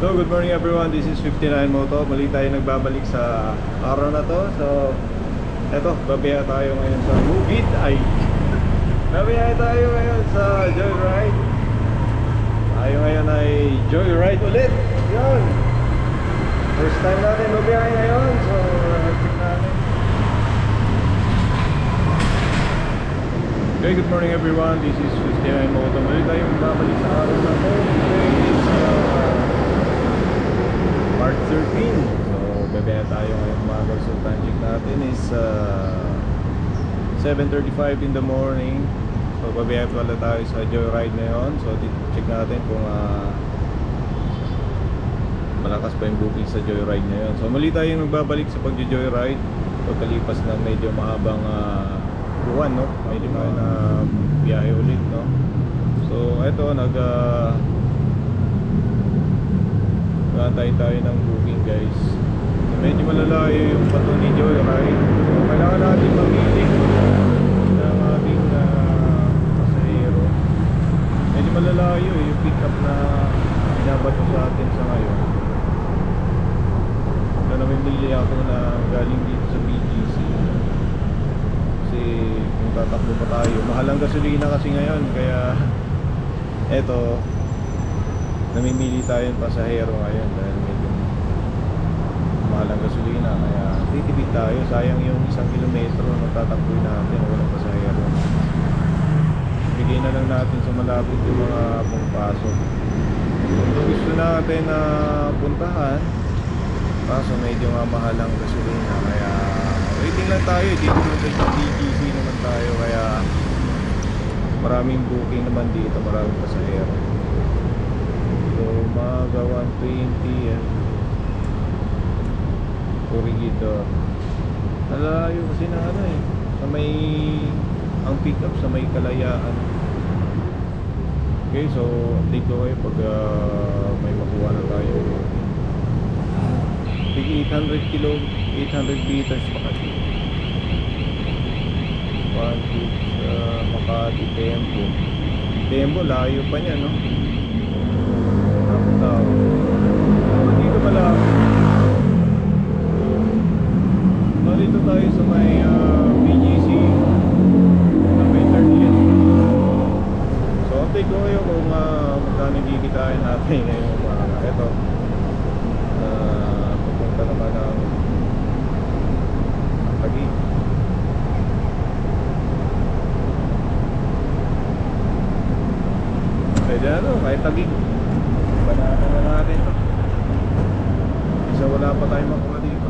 So good morning everyone, this is 59 Moto. Muli tayo nagbabalik sa araw na to. So eto, babiyahe tayo ngayon sa Bukid ay babiyahe tayo ngayon sa Joyride. Tayo ngayon ay Joyride ulit. Yan, first time natin babiyahe ngayon. So check natin. Okay, good morning everyone, this is 59 Moto. Muli tayo magbabalik sa araw na to. Today is March 13. So babiyahe tayo ngayong umaga. So time check natin is 7:35 in the morning. So babiyahe pala tayo sa Joyride ngayon. So check natin kung malakas pa yung booking sa Joyride ngayon. So muli tayo nagbabalik sa pag-Joyride pagkalipas ng medyo mahabang buwan, no? Medyo na biyahe ulit, no? So eto nag-antay tayo ng booking, guys. So, medyo malalayo yung pato ni Joyride. So kailangan natin mamili ng ating pasahero. Medyo malalayo yung pick up na binabato sa atin sa ngayon. So namimili ako na galing dito sa BGC. Kasi kung tatakbo pa tayo, mahal ang gasolina kasi ngayon. Kaya eto, namimili tayo ng pasahero ngayon dahil medyo mahal ang gasolina. Kaya titipid tayo, sayang yung 1 kilometro na tatakboy natin o walang pasahero. Bigay na lang natin sa malapit yung mga pangpasok. Kung gusto natin na puntahan, kaso medyo mahal ang gasolina. Kaya waiting lang tayo, dito sa BGC naman tayo. Kaya maraming booking naman dito, maraming pasahero. So mga 120 yan. Corregidor. Nalayo kasi na sa may ang pick up sa may Kalayaan. Okay, so update ko kayo pag may makuha na tayo. 800 meters Makati. Makati Tembo, layo pa niya, no? Hindi ko malapit. Dito tayo sa may BGC na may third lane. So update ko kayo kung magkano gigitain natin ngayong umaga. Ito pupunta naman ng Taguig. Pwede kahit Taguig. Banana na natin ito. Isa wala pa tayong makuha dito.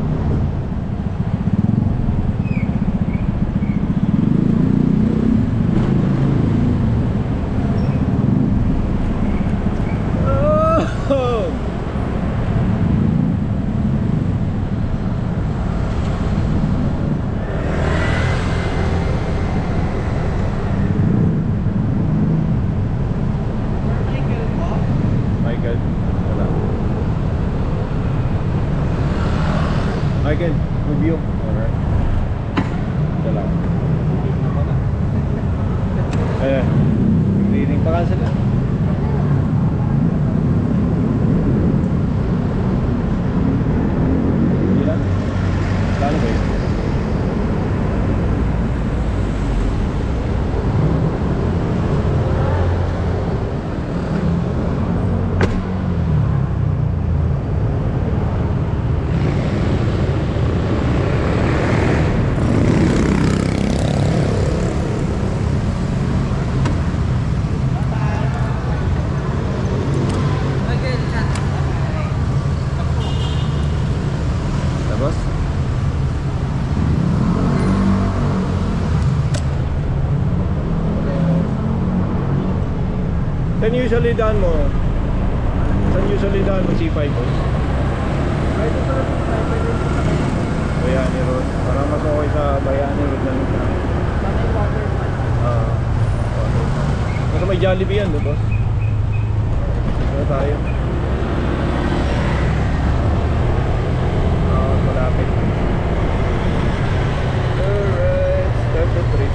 Michael, review. Alright. Ito lang. Reading pa ka sila. Ilan? Kano ba yun? Saan usually daan mo? Saan usually daan mo C5 po? Bayani Road. Parang mas okay sa Bayani Road na nito. Nasa may Jollibee yan, boss. Saan tayo? Malapit. Alright, start the trip.